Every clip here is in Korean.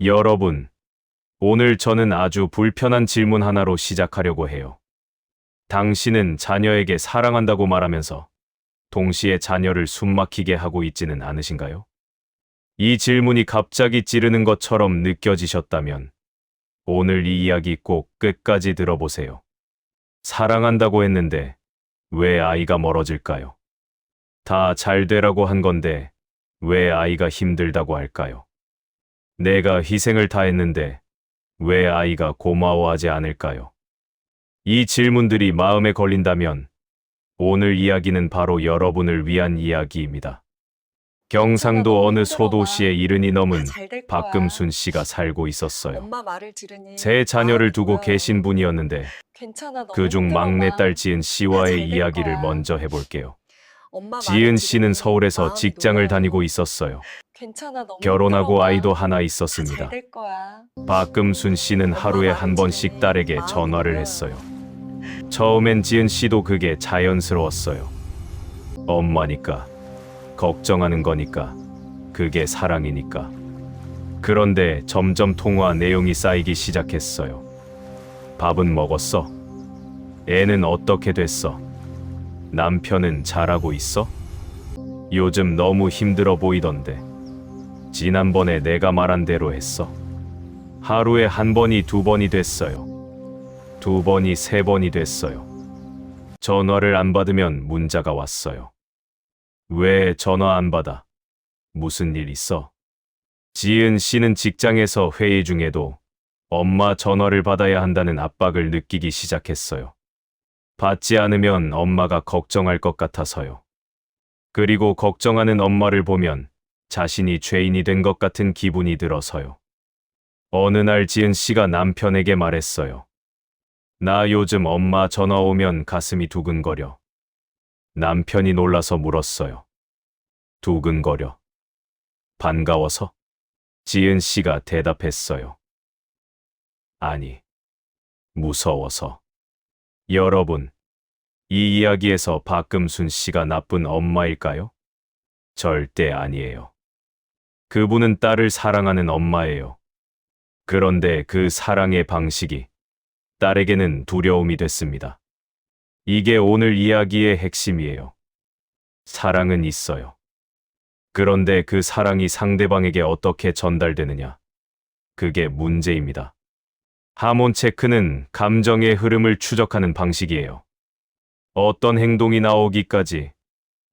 여러분, 오늘 저는 아주 불편한 질문 하나로 시작하려고 해요. 당신은 자녀에게 사랑한다고 말하면서 동시에 자녀를 숨막히게 하고 있지는 않으신가요? 이 질문이 갑자기 찌르는 것처럼 느껴지셨다면 오늘 이 이야기 꼭 끝까지 들어보세요. 사랑한다고 했는데 왜 아이가 멀어질까요? 다 잘 되라고 한 건데 왜 아이가 힘들다고 할까요? 내가 희생을 다했는데 왜 아이가 고마워하지 않을까요? 이 질문들이 마음에 걸린다면 오늘 이야기는 바로 여러분을 위한 이야기입니다. 괜찮아, 경상도 너무 어느 힘들어, 소도시에 이른이 다 넘은 잘 될 거야. 박금순 씨가 살고 있었어요. 엄마 말을 들으니 세 자녀를 마음이 두고 놓여요. 계신 분이었는데 괜찮아, 너무 그중 힘들어, 막내딸 마. 지은 다 씨와의 잘 될 이야기를 거야. 먼저 해볼게요. 엄마 말을 지은 씨는 들으니 서울에서 마음이 직장을 다니고 놓여요. 있었어요. 괜찮아, 너무 힘들어, 결혼하고 아이도 마. 하나 다 잘 있었습니다. 될 거야. 박금순 씨는 엄마 하루에 말을 한 번씩 들으니 딸에게 마음이 전화를 놓여요. 했어요. 처음엔 지은 씨도 그게 자연스러웠어요. 엄마니까, 걱정하는 거니까, 그게 사랑이니까. 그런데 점점 통화 내용이 쌓이기 시작했어요. 밥은 먹었어? 애는 어떻게 됐어? 남편은 잘하고 있어? 요즘 너무 힘들어 보이던데. 지난번에 내가 말한 대로 했어. 하루에 한 번이 두 번이 됐어요. 두 번이 세 번이 됐어요. 전화를 안 받으면 문자가 왔어요. 왜 전화 안 받아? 무슨 일 있어? 지은 씨는 직장에서 회의 중에도 엄마 전화를 받아야 한다는 압박을 느끼기 시작했어요. 받지 않으면 엄마가 걱정할 것 같아서요. 그리고 걱정하는 엄마를 보면 자신이 죄인이 된 것 같은 기분이 들어서요. 어느 날 지은 씨가 남편에게 말했어요. 나 요즘 엄마 전화 오면 가슴이 두근거려. 남편이 놀라서 물었어요. 두근거려. 반가워서? 지은 씨가 대답했어요. 아니, 무서워서. 여러분, 이 이야기에서 박금순 씨가 나쁜 엄마일까요? 절대 아니에요. 그분은 딸을 사랑하는 엄마예요. 그런데 그 사랑의 방식이 딸에게는 두려움이 됐습니다. 이게 오늘 이야기의 핵심이에요. 사랑은 있어요. 그런데 그 사랑이 상대방에게 어떻게 전달되느냐? 그게 문제입니다. 하몬 체크는 감정의 흐름을 추적하는 방식이에요. 어떤 행동이 나오기까지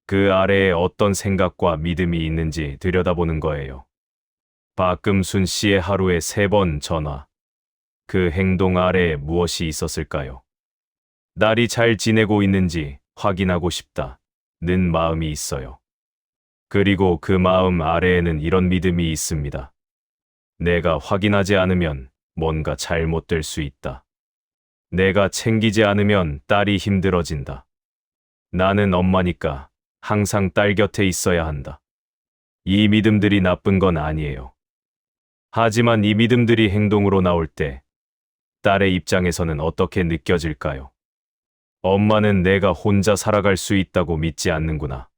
그 아래에 어떤 생각과 믿음이 있는지 들여다보는 거예요. 박금순 씨의 하루에 3번 전화. 그 행동 아래에 무엇이 있었을까요? 딸이 잘 지내고 있는지 확인하고 싶다는 마음이 있어요. 그리고 그 마음 아래에는 이런 믿음이 있습니다. 내가 확인하지 않으면 뭔가 잘못될 수 있다. 내가 챙기지 않으면 딸이 힘들어진다. 나는 엄마니까 항상 딸 곁에 있어야 한다. 이 믿음들이 나쁜 건 아니에요. 하지만 이 믿음들이 행동으로 나올 때 딸의 입장에서는 어떻게 느껴질까요? 엄마는 내가 혼자 살아갈 수 있다고 믿지 않는구나.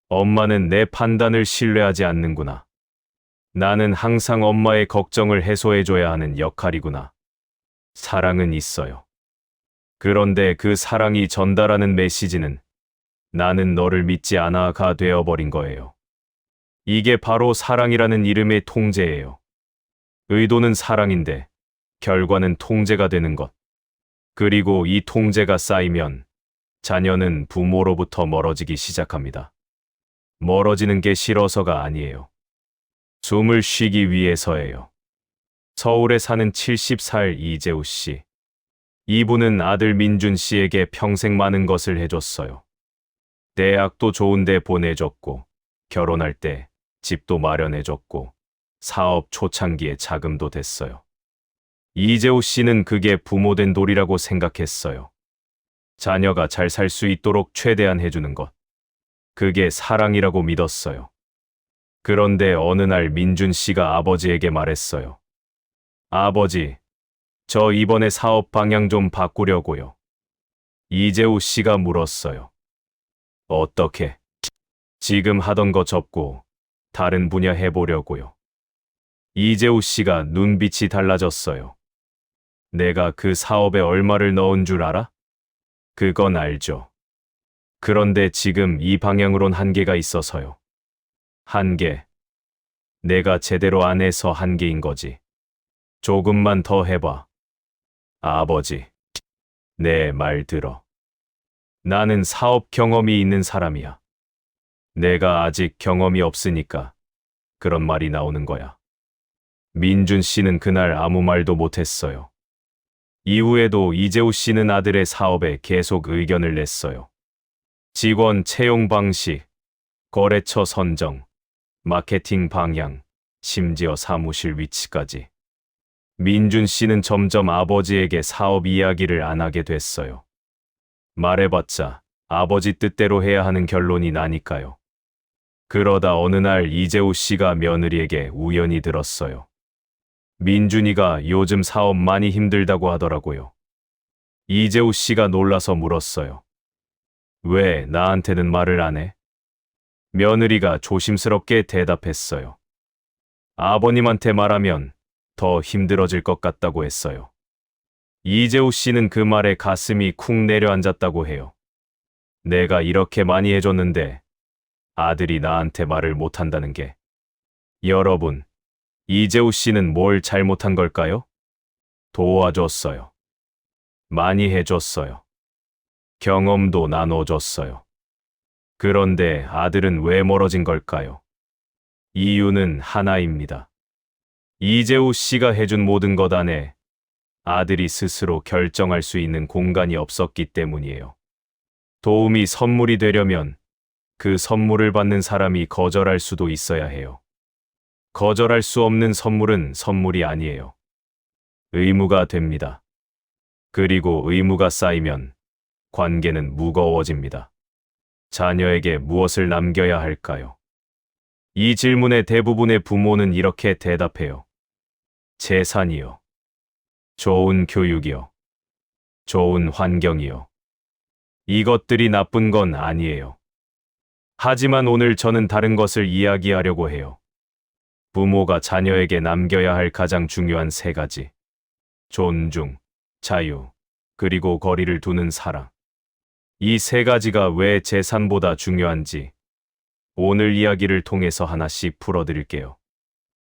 엄마는 내 판단을 신뢰하지 않는구나. 나는 항상 엄마의 걱정을 해소해줘야 하는 역할이구나. 사랑은 있어요. 그런데 그 사랑이 전달하는 메시지는 나는 너를 믿지 않아가 되어버린 거예요. 이게 바로 사랑이라는 이름의 통제예요. 의도는 사랑인데 결과는 통제가 되는 것. 그리고 이 통제가 쌓이면 자녀는 부모로부터 멀어지기 시작합니다. 멀어지는 게 싫어서가 아니에요. 숨을 쉬기 위해서예요. 서울에 사는 70살 이재우 씨. 이분은 아들 민준 씨에게 평생 많은 것을 해줬어요. 대학도 좋은데 보내줬고, 결혼할 때 집도 마련해줬고, 사업 초창기에 자금도 됐어요. 이재우 씨는 그게 부모된 도리라고 생각했어요. 자녀가 잘 살 수 있도록 최대한 해주는 것. 그게 사랑이라고 믿었어요. 그런데 어느 날 민준 씨가 아버지에게 말했어요. 아버지, 저 이번에 사업 방향 좀 바꾸려고요. 이재우 씨가 물었어요. 어떻게? 지금 하던 거 접고 다른 분야 해보려고요. 이재우 씨가 눈빛이 달라졌어요. 내가 그 사업에 얼마를 넣은 줄 알아? 그건 알죠. 그런데 지금 이 방향으론 한계가 있어서요. 한계. 내가 제대로 안 해서 한계인 거지. 조금만 더 해봐. 아버지. 내 말 들어. 나는 사업 경험이 있는 사람이야. 내가 아직 경험이 없으니까 그런 말이 나오는 거야. 민준 씨는 그날 아무 말도 못했어요. 이후에도 이재우 씨는 아들의 사업에 계속 의견을 냈어요. 직원 채용 방식, 거래처 선정, 마케팅 방향, 심지어 사무실 위치까지. 민준 씨는 점점 아버지에게 사업 이야기를 안 하게 됐어요. 말해봤자 아버지 뜻대로 해야 하는 결론이 나니까요. 그러다 어느 날 이재우 씨가 며느리에게 우연히 들었어요. 민준이가 요즘 사업 많이 힘들다고 하더라고요. 이재우 씨가 놀라서 물었어요. 왜 나한테는 말을 안 해? 며느리가 조심스럽게 대답했어요. 아버님한테 말하면 더 힘들어질 것 같다고 했어요. 이재우 씨는 그 말에 가슴이 쿵 내려앉았다고 해요. 내가 이렇게 많이 해줬는데 아들이 나한테 말을 못한다는 게. 여러분, 이재우 씨는 뭘 잘못한 걸까요? 도와줬어요. 많이 해줬어요. 경험도 나눠줬어요. 그런데 아들은 왜 멀어진 걸까요? 이유는 하나입니다. 이재우 씨가 해준 모든 것 안에 아들이 스스로 결정할 수 있는 공간이 없었기 때문이에요. 도움이 선물이 되려면 그 선물을 받는 사람이 거절할 수도 있어야 해요. 거절할 수 없는 선물은 선물이 아니에요. 의무가 됩니다. 그리고 의무가 쌓이면 관계는 무거워집니다. 자녀에게 무엇을 남겨야 할까요? 이 질문의 대부분의 부모는 이렇게 대답해요. 재산이요. 좋은 교육이요. 좋은 환경이요. 이것들이 나쁜 건 아니에요. 하지만 오늘 저는 다른 것을 이야기하려고 해요. 부모가 자녀에게 남겨야 할 가장 중요한 세 가지. 존중, 자유, 그리고 거리를 두는 사랑. 이 세 가지가 왜 재산보다 중요한지 오늘 이야기를 통해서 하나씩 풀어드릴게요.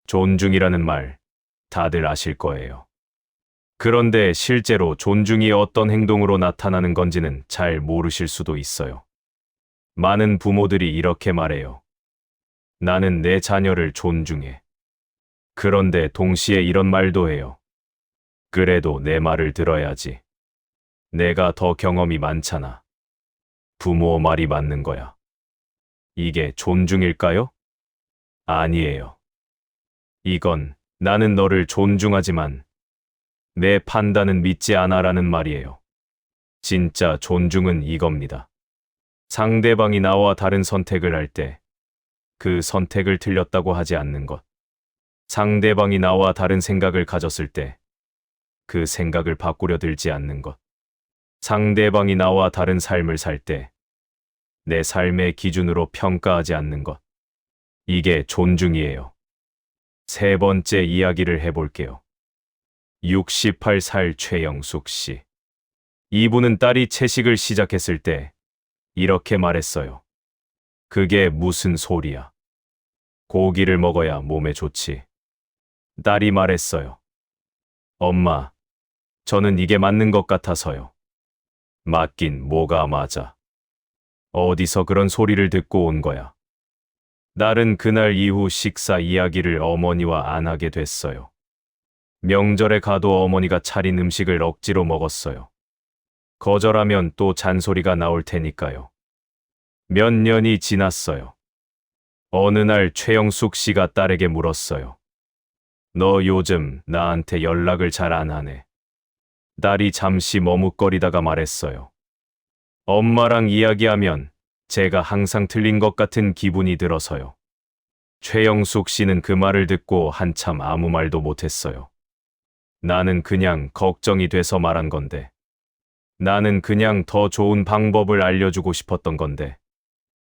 존중이라는 말 다들 아실 거예요. 그런데 실제로 존중이 어떤 행동으로 나타나는 건지는 잘 모르실 수도 있어요. 많은 부모들이 이렇게 말해요. 나는 내 자녀를 존중해. 그런데 동시에 이런 말도 해요. 그래도 내 말을 들어야지. 내가 더 경험이 많잖아. 부모 말이 맞는 거야. 이게 존중일까요? 아니에요. 이건 나는 너를 존중하지만 내 판단은 믿지 않아라는 말이에요. 진짜 존중은 이겁니다. 상대방이 나와 다른 선택을 할 때 그 선택을 틀렸다고 하지 않는 것. 상대방이 나와 다른 생각을 가졌을 때 그 생각을 바꾸려 들지 않는 것. 상대방이 나와 다른 삶을 살 때 내 삶의 기준으로 평가하지 않는 것. 이게 존중이에요. 세 번째 이야기를 해볼게요. 68살 최영숙 씨. 이분은 딸이 채식을 시작했을 때 이렇게 말했어요. 그게 무슨 소리야. 고기를 먹어야 몸에 좋지. 딸이 말했어요. 엄마, 저는 이게 맞는 것 같아서요. 맞긴 뭐가 맞아. 어디서 그런 소리를 듣고 온 거야. 딸은 그날 이후 식사 이야기를 어머니와 안 하게 됐어요. 명절에 가도 어머니가 차린 음식을 억지로 먹었어요. 거절하면 또 잔소리가 나올 테니까요. 몇 년이 지났어요. 어느 날 최영숙 씨가 딸에게 물었어요. 너 요즘 나한테 연락을 잘 안 하네. 딸이 잠시 머뭇거리다가 말했어요. 엄마랑 이야기하면 제가 항상 틀린 것 같은 기분이 들어서요. 최영숙 씨는 그 말을 듣고 한참 아무 말도 못했어요. 나는 그냥 걱정이 돼서 말한 건데. 나는 그냥 더 좋은 방법을 알려주고 싶었던 건데.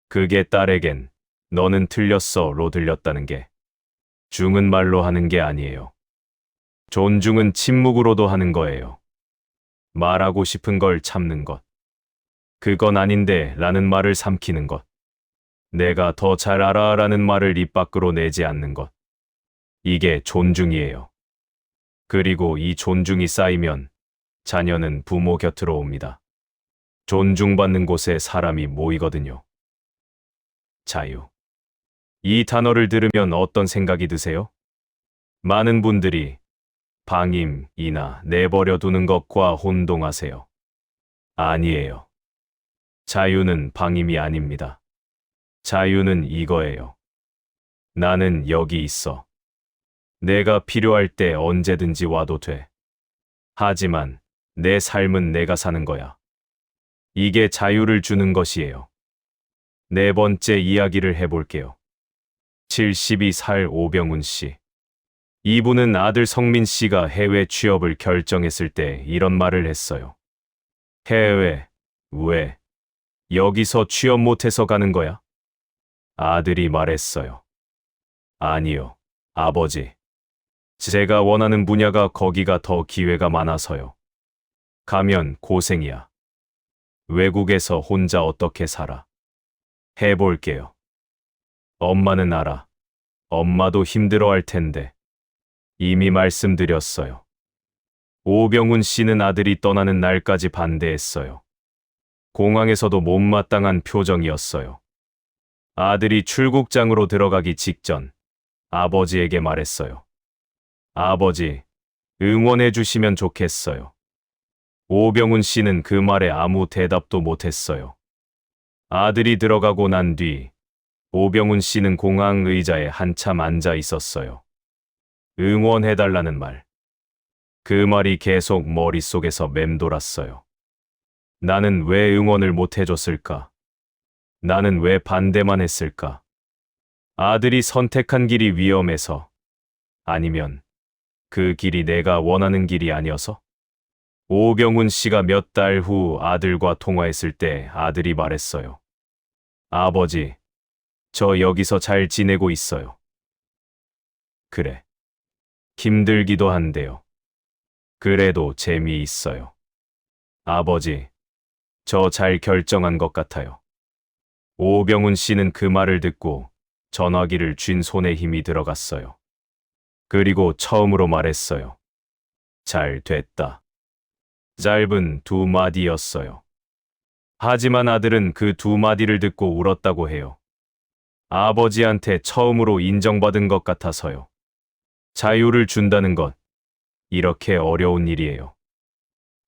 그게 딸에겐 너는 틀렸어로 들렸다는 게 중은 말로 하는 게 아니에요. 존중은 침묵으로도 하는 거예요. 말하고 싶은 걸 참는 것. 그건 아닌데 라는 말을 삼키는 것. 내가 더 잘 알아 라는 말을 입 밖으로 내지 않는 것. 이게 존중이에요. 그리고 이 존중이 쌓이면 자녀는 부모 곁으로 옵니다. 존중받는 곳에 사람이 모이거든요. 자유. 이 단어를 들으면 어떤 생각이 드세요? 많은 분들이 방임이나 내버려 두는 것과 혼동하세요. 아니에요. 자유는 방임이 아닙니다. 자유는 이거예요. 나는 여기 있어. 내가 필요할 때 언제든지 와도 돼. 하지만 내 삶은 내가 사는 거야. 이게 자유를 주는 것이에요. 네 번째 이야기를 해볼게요. 72살 오병훈 씨. 이분은 아들 성민 씨가 해외 취업을 결정했을 때 이런 말을 했어요. 해외, 왜? 여기서 취업 못해서 가는 거야? 아들이 말했어요. 아니요, 아버지. 제가 원하는 분야가 거기가 더 기회가 많아서요. 가면 고생이야. 외국에서 혼자 어떻게 살아? 해볼게요. 엄마는 알아. 엄마도 힘들어 할 텐데. 이미 말씀드렸어요. 오병훈 씨는 아들이 떠나는 날까지 반대했어요. 공항에서도 못마땅한 표정이었어요. 아들이 출국장으로 들어가기 직전 아버지에게 말했어요. 아버지, 응원해 주시면 좋겠어요. 오병훈 씨는 그 말에 아무 대답도 못했어요. 아들이 들어가고 난 뒤 오병훈 씨는 공항 의자에 한참 앉아 있었어요. 응원해달라는 말. 그 말이 계속 머릿속에서 맴돌았어요. 나는 왜 응원을 못 해줬을까? 나는 왜 반대만 했을까? 아들이 선택한 길이 위험해서? 아니면 그 길이 내가 원하는 길이 아니어서? 오병훈 씨가 몇 달 후 아들과 통화했을 때 아들이 말했어요. 아버지, 저 여기서 잘 지내고 있어요. 그래. 힘들기도 한데요. 그래도 재미있어요. 아버지, 저 잘 결정한 것 같아요. 오병훈 씨는 그 말을 듣고 전화기를 쥔 손에 힘이 들어갔어요. 그리고 처음으로 말했어요. 잘 됐다. 짧은 두 마디였어요. 하지만 아들은 그 두 마디를 듣고 울었다고 해요. 아버지한테 처음으로 인정받은 것 같아서요. 자유를 준다는 것, 이렇게 어려운 일이에요.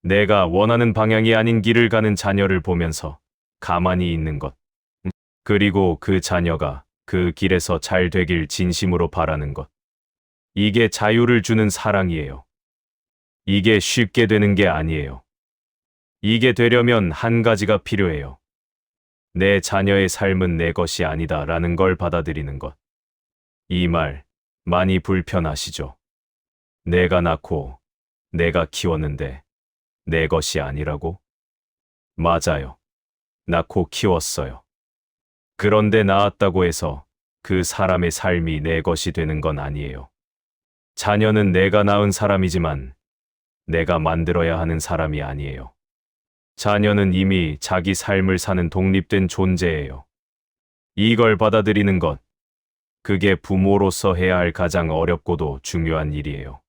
내가 원하는 방향이 아닌 길을 가는 자녀를 보면서 가만히 있는 것. 그리고 그 자녀가 그 길에서 잘 되길 진심으로 바라는 것. 이게 자유를 주는 사랑이에요. 이게 쉽게 되는 게 아니에요. 이게 되려면 한 가지가 필요해요. 내 자녀의 삶은 내 것이 아니다 라는 걸 받아들이는 것. 이 말 많이 불편하시죠? 내가 낳고 내가 키웠는데 내 것이 아니라고? 맞아요. 낳고 키웠어요. 그런데 낳았다고 해서 그 사람의 삶이 내 것이 되는 건 아니에요. 자녀는 내가 낳은 사람이지만 내가 만들어야 하는 사람이 아니에요. 자녀는 이미 자기 삶을 사는 독립된 존재예요. 이걸 받아들이는 것, 그게 부모로서 해야 할 가장 어렵고도 중요한 일이에요.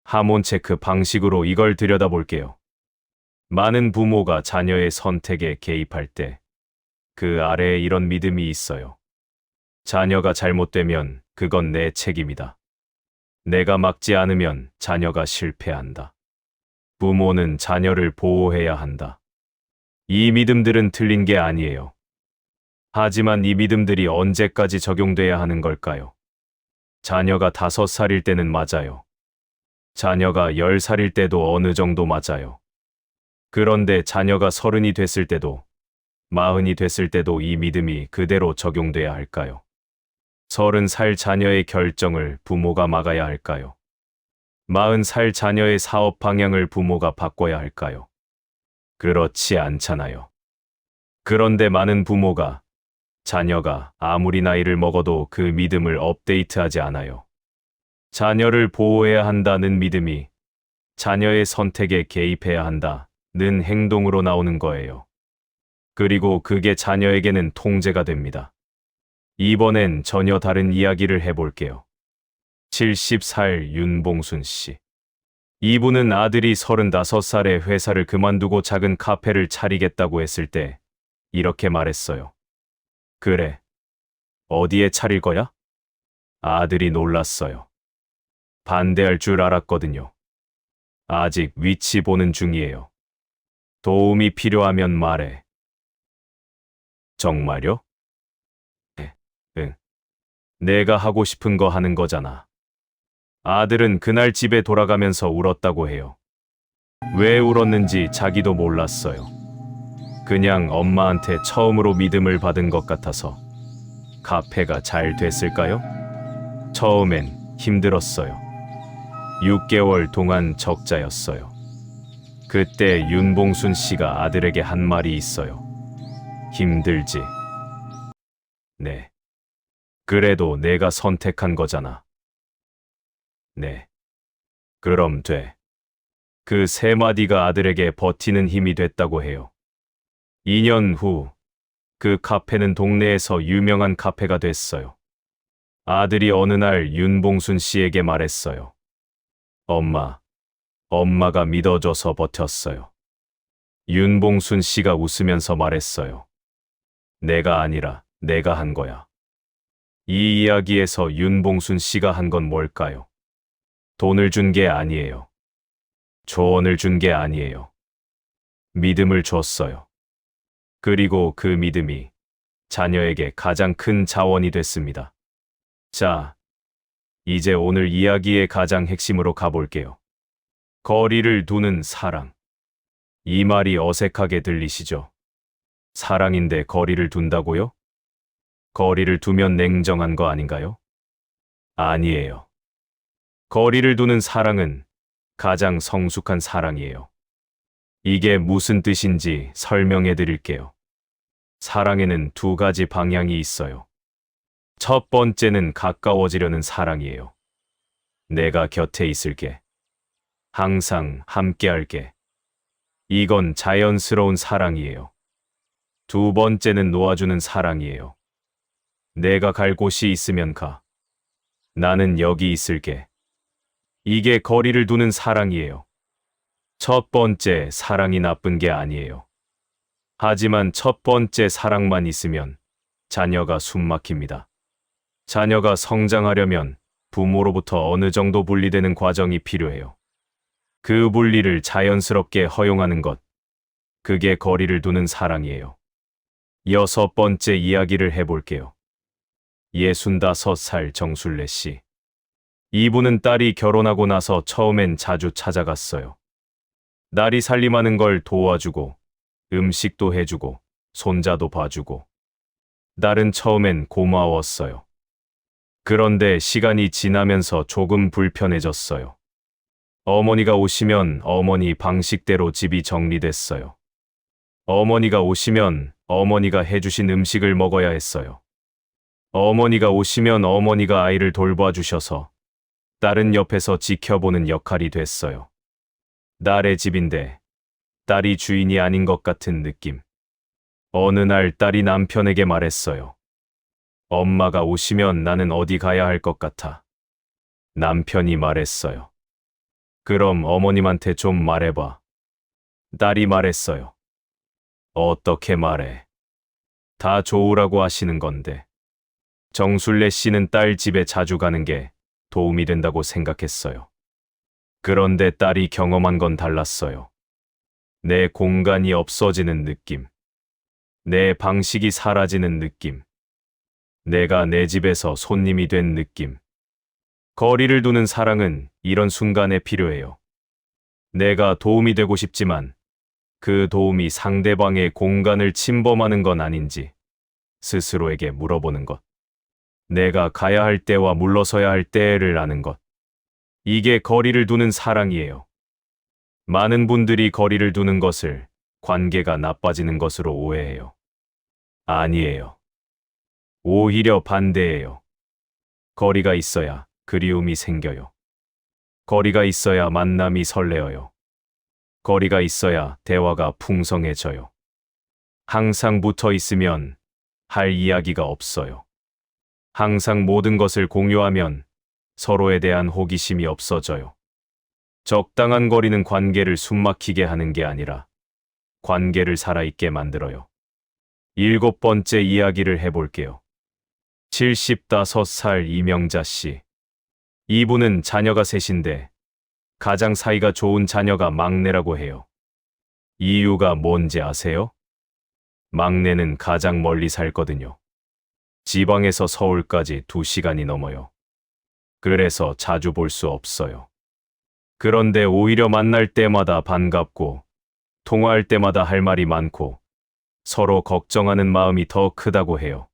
하몬 체크 방식으로 이걸 들여다볼게요. 많은 부모가 자녀의 선택에 개입할 때 그 아래에 이런 믿음이 있어요. 자녀가 잘못되면 그건 내 책임이다. 내가 막지 않으면 자녀가 실패한다. 부모는 자녀를 보호해야 한다. 이 믿음들은 틀린 게 아니에요. 하지만 이 믿음들이 언제까지 적용돼야 하는 걸까요? 자녀가 5살일 때는 맞아요. 자녀가 10살일 때도 어느 정도 맞아요. 그런데 자녀가 30이 됐을 때도 40이 됐을 때도 이 믿음이 그대로 적용돼야 할까요? 30살 자녀의 결정을 부모가 막아야 할까요? 40살 자녀의 사업 방향을 부모가 바꿔야 할까요? 그렇지 않잖아요. 그런데 많은 부모가 자녀가 아무리 나이를 먹어도 그 믿음을 업데이트하지 않아요. 자녀를 보호해야 한다는 믿음이 자녀의 선택에 개입해야 한다는 행동으로 나오는 거예요. 그리고 그게 자녀에게는 통제가 됩니다. 이번엔 전혀 다른 이야기를 해볼게요. 70살 윤봉순 씨. 이분은 아들이 35살에 회사를 그만두고 작은 카페를 차리겠다고 했을 때 이렇게 말했어요. 그래. 어디에 차릴 거야? 아들이 놀랐어요. 반대할 줄 알았거든요. 아직 위치 보는 중이에요. 도움이 필요하면 말해. 정말요? 응. 내가 하고 싶은 거 하는 거잖아. 아들은 그날 집에 돌아가면서 울었다고 해요. 왜 울었는지 자기도 몰랐어요. 그냥 엄마한테 처음으로 믿음을 받은 것 같아서. 카페가 잘 됐을까요? 처음엔 힘들었어요. 6개월 동안 적자였어요. 그때 윤봉순 씨가 아들에게 한 말이 있어요. 힘들지? 네. 그래도 내가 선택한 거잖아. 네. 그럼 돼. 그 세 마디가 아들에게 버티는 힘이 됐다고 해요. 2년 후, 그 카페는 동네에서 유명한 카페가 됐어요. 아들이 어느 날 윤봉순 씨에게 말했어요. 엄마가 믿어줘서 버텼어요. 윤봉순 씨가 웃으면서 말했어요. 내가 아니라 내가 한 거야. 이 이야기에서 윤봉순 씨가 한 건 뭘까요? 돈을 준 게 아니에요. 조언을 준 게 아니에요. 믿음을 줬어요. 그리고 그 믿음이 자녀에게 가장 큰 자원이 됐습니다. 자, 이제 오늘 이야기의 가장 핵심으로 가볼게요. 거리를 두는 사랑. 이 말이 어색하게 들리시죠? 사랑인데 거리를 둔다고요? 거리를 두면 냉정한 거 아닌가요? 아니에요. 거리를 두는 사랑은 가장 성숙한 사랑이에요. 이게 무슨 뜻인지 설명해 드릴게요. 사랑에는 두 가지 방향이 있어요. 첫 번째는 가까워지려는 사랑이에요. 내가 곁에 있을게. 항상 함께 할게. 이건 자연스러운 사랑이에요. 두 번째는 놓아주는 사랑이에요. 내가 갈 곳이 있으면 가. 나는 여기 있을게. 이게 거리를 두는 사랑이에요. 첫 번째 사랑이 나쁜 게 아니에요. 하지만 첫 번째 사랑만 있으면 자녀가 숨막힙니다. 자녀가 성장하려면 부모로부터 어느 정도 분리되는 과정이 필요해요. 그 분리를 자연스럽게 허용하는 것, 그게 거리를 두는 사랑이에요. 6번째 이야기를 해볼게요. 65살 정순례 씨. 이분은 딸이 결혼하고 나서 처음엔 자주 찾아갔어요. 딸이 살림하는 걸 도와주고, 음식도 해주고, 손자도 봐주고. 딸은 처음엔 고마웠어요. 그런데 시간이 지나면서 조금 불편해졌어요. 어머니가 오시면 어머니 방식대로 집이 정리됐어요. 어머니가 오시면 어머니가 해주신 음식을 먹어야 했어요. 어머니가 오시면 어머니가 아이를 돌봐주셔서 딸은 옆에서 지켜보는 역할이 됐어요. 딸의 집인데 딸이 주인이 아닌 것 같은 느낌. 어느 날 딸이 남편에게 말했어요. 엄마가 오시면 나는 어디 가야 할 것 같아. 남편이 말했어요. 그럼 어머님한테 좀 말해봐. 딸이 말했어요. 어떻게 말해? 다 좋으라고 하시는 건데. 정순례 씨는 딸 집에 자주 가는 게 도움이 된다고 생각했어요. 그런데 딸이 경험한 건 달랐어요. 내 공간이 없어지는 느낌. 내 방식이 사라지는 느낌. 내가 내 집에서 손님이 된 느낌. 거리를 두는 사랑은 이런 순간에 필요해요. 내가 도움이 되고 싶지만 그 도움이 상대방의 공간을 침범하는 건 아닌지 스스로에게 물어보는 것. 내가 가야 할 때와 물러서야 할 때를 아는 것. 이게 거리를 두는 사랑이에요. 많은 분들이 거리를 두는 것을 관계가 나빠지는 것으로 오해해요. 아니에요. 오히려 반대예요. 거리가 있어야 그리움이 생겨요. 거리가 있어야 만남이 설레어요. 거리가 있어야 대화가 풍성해져요. 항상 붙어 있으면 할 이야기가 없어요. 항상 모든 것을 공유하면 서로에 대한 호기심이 없어져요. 적당한 거리는 관계를 숨막히게 하는 게 아니라 관계를 살아있게 만들어요. 7번째 이야기를 해볼게요. 75살 이명자 씨. 이분은 자녀가 셋인데 가장 사이가 좋은 자녀가 막내라고 해요. 이유가 뭔지 아세요? 막내는 가장 멀리 살거든요. 지방에서 서울까지 2시간이 넘어요. 그래서 자주 볼 수 없어요. 그런데 오히려 만날 때마다 반갑고 통화할 때마다 할 말이 많고 서로 걱정하는 마음이 더 크다고 해요.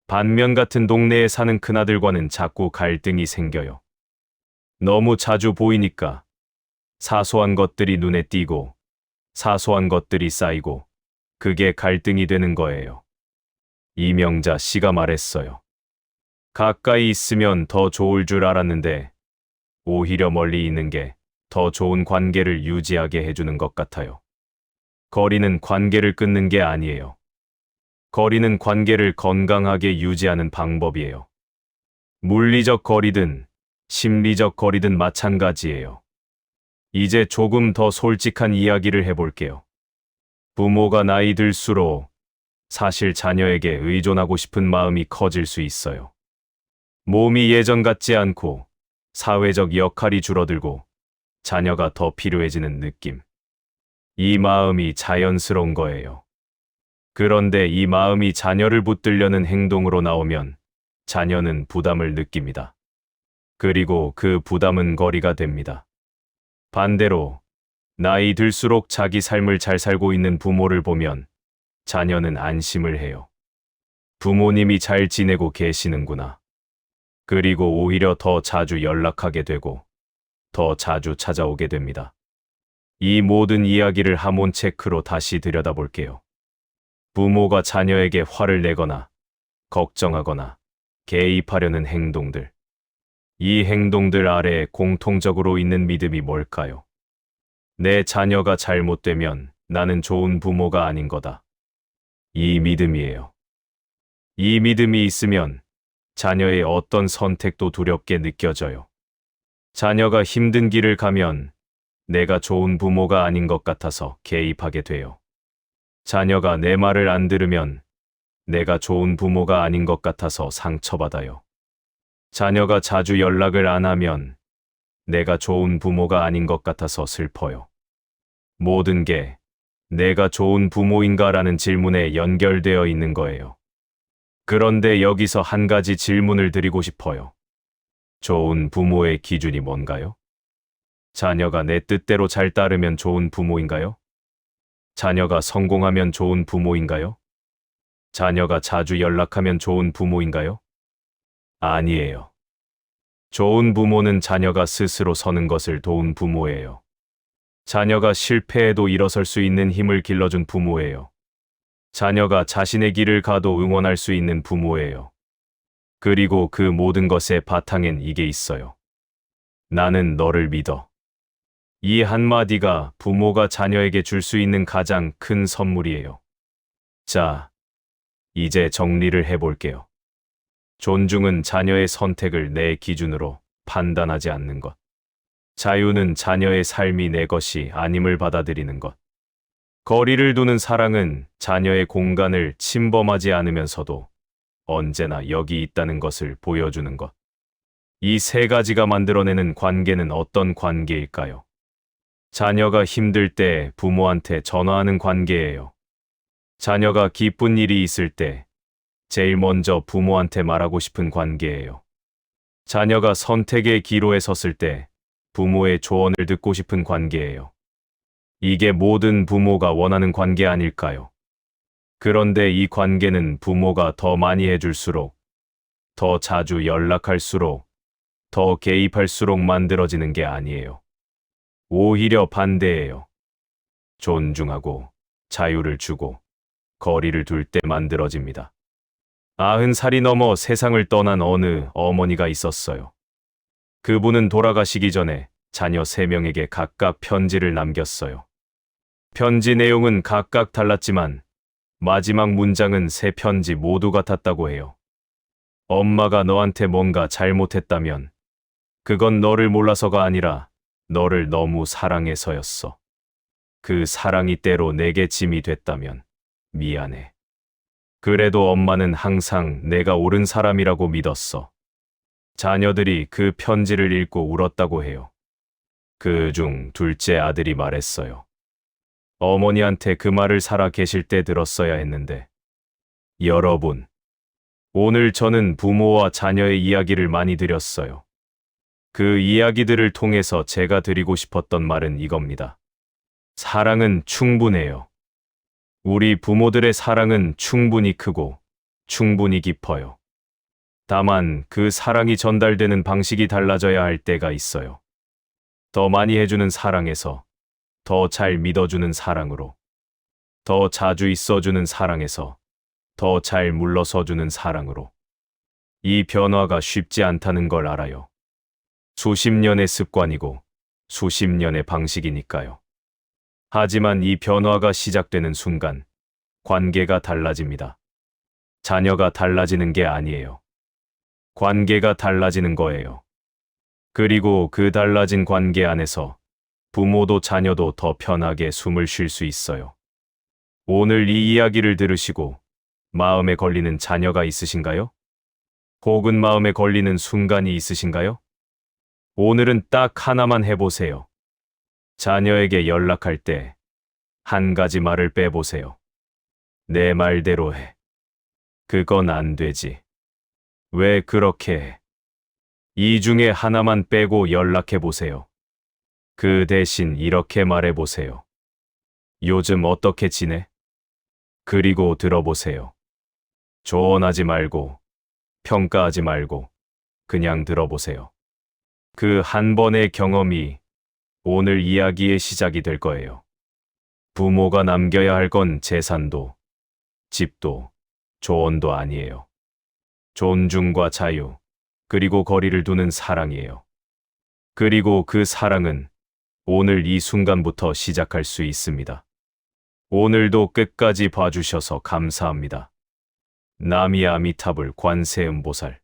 반면 같은 동네에 사는 큰아들과는 자꾸 갈등이 생겨요. 너무 자주 보이니까 사소한 것들이 눈에 띄고 사소한 것들이 쌓이고 그게 갈등이 되는 거예요. 이명자 씨가 말했어요. 가까이 있으면 더 좋을 줄 알았는데 오히려 멀리 있는 게 더 좋은 관계를 유지하게 해주는 것 같아요. 거리는 관계를 끊는 게 아니에요. 거리는 관계를 건강하게 유지하는 방법이에요. 물리적 거리든 심리적 거리든 마찬가지예요. 이제 조금 더 솔직한 이야기를 해볼게요. 부모가 나이 들수록 사실 자녀에게 의존하고 싶은 마음이 커질 수 있어요. 몸이 예전 같지 않고 사회적 역할이 줄어들고 자녀가 더 필요해지는 느낌. 이 마음이 자연스러운 거예요. 그런데 이 마음이 자녀를 붙들려는 행동으로 나오면 자녀는 부담을 느낍니다. 그리고 그 부담은 거리가 됩니다. 반대로 나이 들수록 자기 삶을 잘 살고 있는 부모를 보면 자녀는 안심을 해요. 부모님이 잘 지내고 계시는구나. 그리고 오히려 더 자주 연락하게 되고 더 자주 찾아오게 됩니다. 이 모든 이야기를 하몬 체크로 다시 들여다볼게요. 부모가 자녀에게 화를 내거나 걱정하거나 개입하려는 행동들. 이 행동들 아래에 공통적으로 있는 믿음이 뭘까요? 내 자녀가 잘못되면 나는 좋은 부모가 아닌 거다. 이 믿음이에요. 이 믿음이 있으면 자녀의 어떤 선택도 두렵게 느껴져요. 자녀가 힘든 길을 가면 내가 좋은 부모가 아닌 것 같아서 개입하게 돼요. 자녀가 내 말을 안 들으면 내가 좋은 부모가 아닌 것 같아서 상처받아요. 자녀가 자주 연락을 안 하면 내가 좋은 부모가 아닌 것 같아서 슬퍼요. 모든 게 내가 좋은 부모인가라는 질문에 연결되어 있는 거예요. 그런데 여기서 한 가지 질문을 드리고 싶어요. 좋은 부모의 기준이 뭔가요? 자녀가 내 뜻대로 잘 따르면 좋은 부모인가요? 자녀가 성공하면 좋은 부모인가요? 자녀가 자주 연락하면 좋은 부모인가요? 아니에요. 좋은 부모는 자녀가 스스로 서는 것을 도운 부모예요. 자녀가 실패해도 일어설 수 있는 힘을 길러준 부모예요. 자녀가 자신의 길을 가도 응원할 수 있는 부모예요. 그리고 그 모든 것의 바탕엔 이게 있어요. 나는 너를 믿어. 이 한마디가 부모가 자녀에게 줄 수 있는 가장 큰 선물이에요. 자, 이제 정리를 해볼게요. 존중은 자녀의 선택을 내 기준으로 판단하지 않는 것. 자유는 자녀의 삶이 내 것이 아님을 받아들이는 것. 거리를 두는 사랑은 자녀의 공간을 침범하지 않으면서도 언제나 여기 있다는 것을 보여주는 것. 이 세 가지가 만들어내는 관계는 어떤 관계일까요? 자녀가 힘들 때 부모한테 전화하는 관계예요. 자녀가 기쁜 일이 있을 때 제일 먼저 부모한테 말하고 싶은 관계예요. 자녀가 선택의 기로에 섰을 때 부모의 조언을 듣고 싶은 관계예요. 이게 모든 부모가 원하는 관계 아닐까요? 그런데 이 관계는 부모가 더 많이 해줄수록, 더 자주 연락할수록, 더 개입할수록 만들어지는 게 아니에요. 오히려 반대예요. 존중하고 자유를 주고 거리를 둘 때 만들어집니다. 90살이 넘어 세상을 떠난 어느 어머니가 있었어요. 그분은 돌아가시기 전에 자녀 3명에게 각각 편지를 남겼어요. 편지 내용은 각각 달랐지만 마지막 문장은 3편지 모두 같았다고 해요. 엄마가 너한테 뭔가 잘못했다면 그건 너를 몰라서가 아니라 너를 너무 사랑해서였어. 그 사랑이 때로 내게 짐이 됐다면 미안해. 그래도 엄마는 항상 내가 옳은 사람이라고 믿었어. 자녀들이 그 편지를 읽고 울었다고 해요. 그중 둘째 아들이 말했어요. 어머니한테 그 말을 살아 계실 때 들었어야 했는데. 여러분, 오늘 저는 부모와 자녀의 이야기를 많이 드렸어요. 그 이야기들을 통해서 제가 드리고 싶었던 말은 이겁니다. 사랑은 충분해요. 우리 부모들의 사랑은 충분히 크고 충분히 깊어요. 다만 그 사랑이 전달되는 방식이 달라져야 할 때가 있어요. 더 많이 해주는 사랑에서 더 잘 믿어주는 사랑으로, 더 자주 있어주는 사랑에서 더 잘 물러서주는 사랑으로. 이 변화가 쉽지 않다는 걸 알아요. 수십 년의 습관이고 수십 년의 방식이니까요. 하지만 이 변화가 시작되는 순간 관계가 달라집니다. 자녀가 달라지는 게 아니에요. 관계가 달라지는 거예요. 그리고 그 달라진 관계 안에서 부모도 자녀도 더 편하게 숨을 쉴 수 있어요. 오늘 이 이야기를 들으시고 마음에 걸리는 자녀가 있으신가요? 혹은 마음에 걸리는 순간이 있으신가요? 오늘은 딱 하나만 해보세요. 자녀에게 연락할 때 한 가지 말을 빼보세요. 내 말대로 해. 그건 안 되지. 왜 그렇게 해? 이 중에 하나만 빼고 연락해보세요. 그 대신 이렇게 말해보세요. 요즘 어떻게 지내? 그리고 들어보세요. 조언하지 말고, 평가하지 말고, 그냥 들어보세요. 그 한 번의 경험이 오늘 이야기의 시작이 될 거예요. 부모가 남겨야 할 건 재산도, 집도, 조언도 아니에요. 존중과 자유, 그리고 거리를 두는 사랑이에요. 그리고 그 사랑은 오늘 이 순간부터 시작할 수 있습니다. 오늘도 끝까지 봐주셔서 감사합니다. 나미 아미타불 관세음보살.